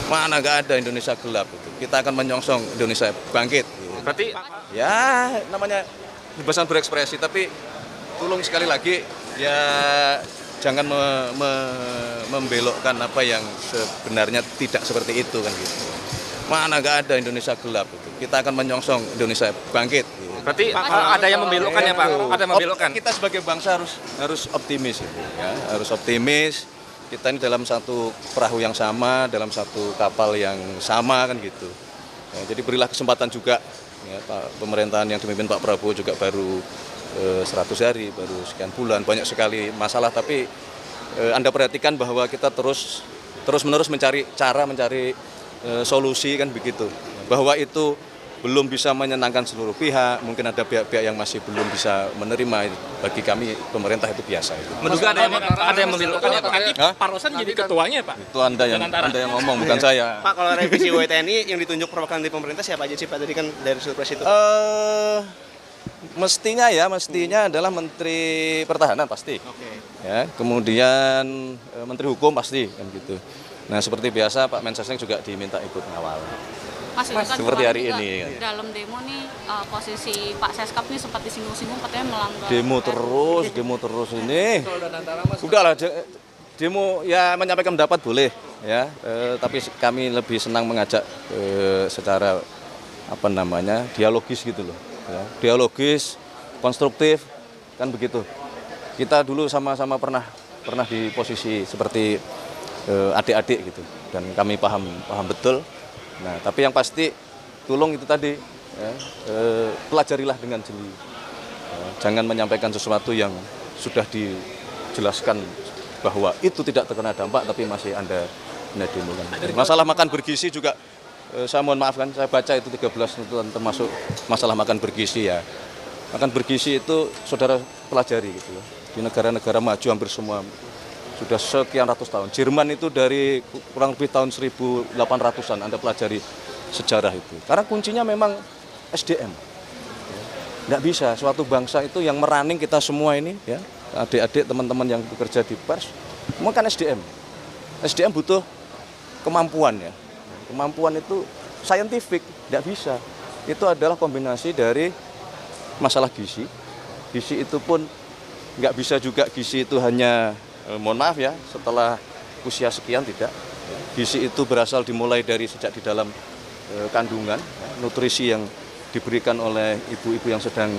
Mana nggak ada Indonesia gelap itu. Kita akan menyongsong Indonesia bangkit. Berarti Ya namanya kebebasan berekspresi, tapi tolong sekali lagi ya jangan membelokkan apa yang sebenarnya tidak seperti itu kan gitu. Mana nggak ada Indonesia gelap itu. Kita akan menyongsong Indonesia bangkit. berarti ada yang membelokkan ya Pak? Ada yang membelokkan. Kita sebagai bangsa harus optimis gitu, ya. Harus optimis. Kita ini dalam satu perahu yang sama, dalam satu kapal yang sama kan gitu. Ya, jadi berilah kesempatan juga ya, pemerintahan yang dipimpin Pak Prabowo juga baru 100 hari, baru sekian bulan, banyak sekali masalah, tapi Anda perhatikan bahwa kita terus-menerus mencari cara, mencari solusi kan begitu. Bahwa itu belum bisa menyenangkan seluruh pihak, mungkin ada pihak-pihak yang masih belum bisa menerima. Bagi kami pemerintah itu biasa. Menduga ada yang membelokkan ya Pak? Nanti Pak Rosan jadi ketuanya Pak? Itu Anda yang ngomong, bukan saya. Pak, kalau revisi UU TNI yang ditunjuk perwakilan di pemerintah siapa aja sih Pak? Tadi kan dari Surpres itu. Mestinya adalah Menteri Pertahanan pasti. Oke. Ya, kemudian Menteri Hukum pasti kan gitu. Nah, seperti biasa Pak Mensesnek juga diminta ikut ngawal. Mas, itu kan seperti hari juga ini. Dalam demo nih posisi Pak Seskap nih sempat disinggung-singgung katanya melanggar. Demo terus ini. Udahlah, demo ya menyampaikan pendapat boleh ya, tapi kami lebih senang mengajak secara dialogis gitu loh. Ya, dialogis, konstruktif kan begitu. Kita dulu sama-sama pernah di posisi seperti adik-adik gitu, dan kami paham betul. Nah, tapi yang pasti tolong itu tadi ya, pelajarilah dengan jeli. Ya, jangan menyampaikan sesuatu yang sudah dijelaskan bahwa itu tidak terkena dampak tapi masih Anda demokan. Masalah makan bergizi juga saya mohon maaf kan, saya baca itu 13 tuntutan termasuk masalah makan bergizi ya. Makan bergizi itu saudara pelajari gitu ya. Di negara-negara maju hampir semua sudah sekian ratus tahun. Jerman itu dari kurang lebih tahun 1800-an Anda pelajari sejarah itu. Karena kuncinya memang SDM. Nggak bisa, suatu bangsa itu yang merunning kita semua ini, ya, adik-adik, teman-teman yang bekerja di pers, semua kan SDM. SDM butuh kemampuan ya. Kemampuan itu saintifik, nggak bisa. Itu adalah kombinasi dari masalah gizi. Gizi itu pun nggak bisa juga gizi itu hanya mohon maaf ya, setelah usia sekian tidak. Gizi itu berasal dimulai dari sejak di dalam kandungan, nutrisi yang diberikan oleh ibu-ibu yang sedang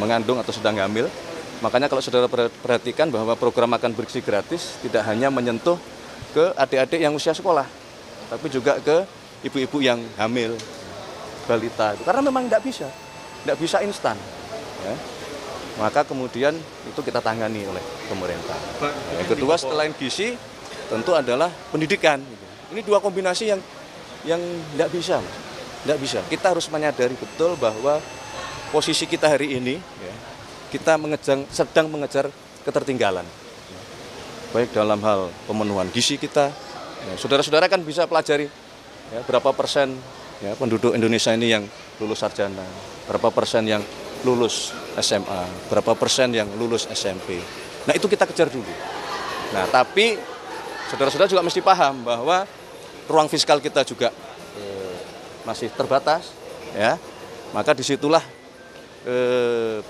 mengandung atau sedang hamil. Makanya kalau saudara perhatikan bahwa program makan bergizi gratis tidak hanya menyentuh ke adik-adik yang usia sekolah, tapi juga ke ibu-ibu yang hamil, balita. Karena memang tidak bisa instan. Ya. Maka kemudian itu kita tangani oleh pemerintah. Yang kedua selain gizi tentu adalah pendidikan. Ini dua kombinasi yang tidak bisa, tidak bisa. Kita harus menyadari betul bahwa posisi kita hari ini, ya, kita sedang mengejar ketertinggalan, baik dalam hal pemenuhan gizi kita. Ya, saudara-saudara kan bisa pelajari ya, berapa persen ya, penduduk Indonesia ini yang lulus sarjana, berapa persen yang lulus SMA, berapa persen yang lulus SMP. Nah itu kita kejar dulu. Nah tapi saudara-saudara juga mesti paham bahwa ruang fiskal kita juga masih terbatas, ya. Maka disitulah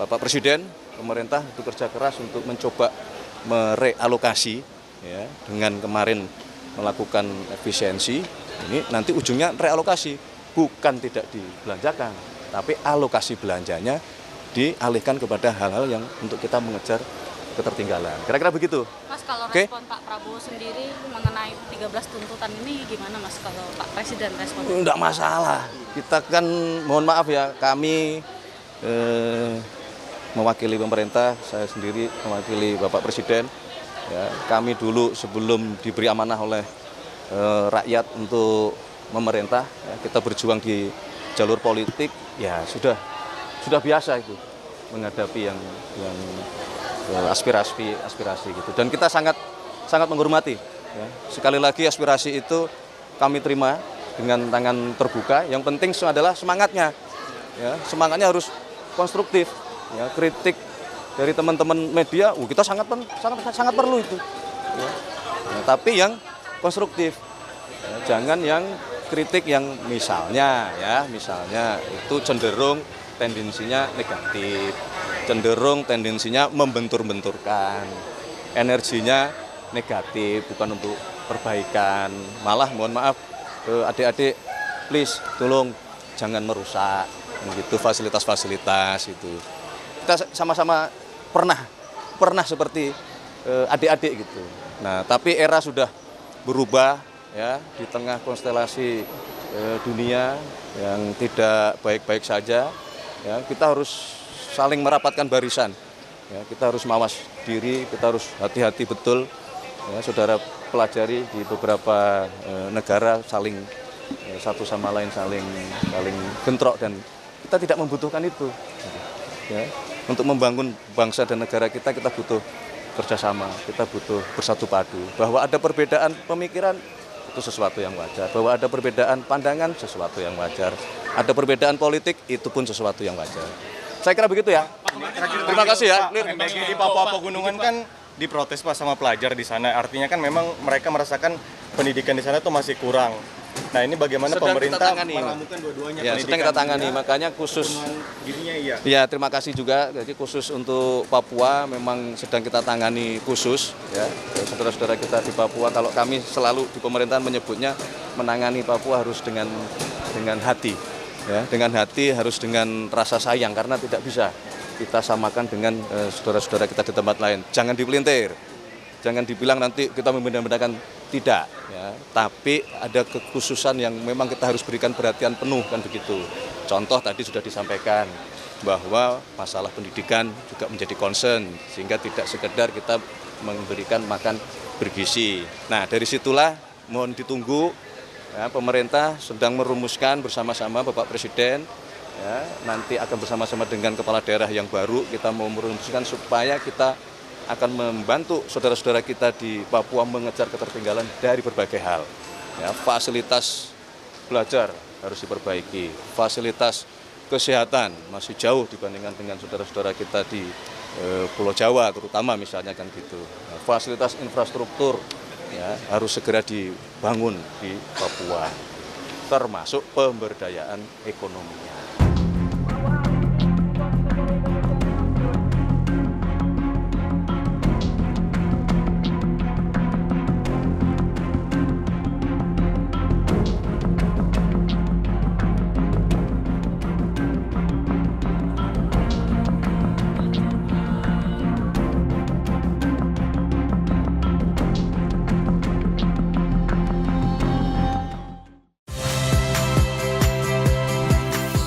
Bapak Presiden, pemerintah bekerja keras untuk mencoba merealokasi, ya, dengan kemarin melakukan efisiensi. Ini nanti ujungnya realokasi, bukan tidak dibelanjakan, tapi alokasi belanjanya dialihkan kepada hal-hal yang untuk kita mengejar ketertinggalan. Kira-kira begitu. Mas, kalau respon Pak Prabowo sendiri mengenai 13 tuntutan ini gimana Mas kalau Pak Presiden respon? Enggak masalah. Kita kan mohon maaf ya, kami mewakili pemerintah, saya sendiri mewakili Bapak Presiden. Ya, kami dulu sebelum diberi amanah oleh rakyat untuk memerintah, ya, kita berjuang di jalur politik, ya sudah biasa itu menghadapi yang aspirasi gitu. Dan kita sangat menghormati. Ya. Sekali lagi aspirasi itu kami terima dengan tangan terbuka. Yang penting adalah semangatnya. Ya, semangatnya harus konstruktif. Ya, kritik dari teman-teman media, kita sangat perlu itu. Ya. Nah, tapi yang konstruktif. Ya, jangan yang kritik yang misalnya itu cenderung tendensinya negatif, cenderung tendensinya membentur-benturkan, energinya negatif, bukan untuk perbaikan. Malah mohon maaf, adik-adik, please tolong jangan merusak gitu fasilitas-fasilitas itu. Kita sama-sama pernah seperti adik-adik gitu. Nah, tapi era sudah berubah ya, di tengah konstelasi dunia yang tidak baik-baik saja ya, kita harus saling merapatkan barisan ya, kita harus mawas diri, kita harus hati-hati betul ya, saudara pelajari di beberapa negara saling satu sama lain saling bentrok dan kita tidak membutuhkan itu ya. Untuk membangun bangsa dan negara kita butuh kerjasama, kita butuh bersatu padu, bahwa ada perbedaan pemikiran itu sesuatu yang wajar, bahwa ada perbedaan pandangan sesuatu yang wajar, ada perbedaan politik itu pun sesuatu yang wajar. Saya kira begitu ya. Terima kasih ya. Di Papua Pegunungan kan diprotes Pak sama pelajar di sana, artinya kan memang mereka merasakan pendidikan di sana tuh masih kurang. Nah ini bagaimana Sedang pemerintah kita tangani. meramukan dua-duanya Ya, sedang kita tangani, makanya khusus gininya iya. ya, terima kasih juga. Jadi khusus untuk Papua memang sedang kita tangani khusus ya. Saudara-saudara kita di Papua, kalau kami selalu di pemerintahan menyebutnya menangani Papua harus dengan hati ya, dengan hati, harus dengan rasa sayang, karena tidak bisa kita samakan dengan saudara-saudara kita di tempat lain. Jangan dipelintir. Jangan dibilang nanti kita membedakan, tidak ya, tapi ada kekhususan yang memang kita harus berikan perhatian penuh kan begitu. Contoh tadi sudah disampaikan bahwa masalah pendidikan juga menjadi concern, sehingga tidak sekedar kita memberikan makan bergizi. Nah, dari situlah mohon ditunggu ya, pemerintah sedang merumuskan bersama-sama Bapak Presiden ya, nanti akan bersama-sama dengan kepala daerah yang baru kita mau merumuskan supaya kita akan membantu saudara-saudara kita di Papua mengejar ketertinggalan dari berbagai hal. Ya, fasilitas belajar harus diperbaiki, fasilitas kesehatan masih jauh dibandingkan dengan saudara-saudara kita di Pulau Jawa, terutama misalnya kan gitu. Nah, fasilitas infrastruktur ya, harus segera dibangun di Papua, termasuk pemberdayaan ekonominya.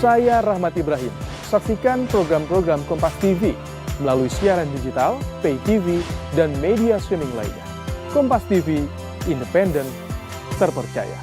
Saya Rahmat Ibrahim. Saksikan program-program Kompas TV melalui siaran digital, pay TV, dan media streaming lainnya. Kompas TV, independen, terpercaya.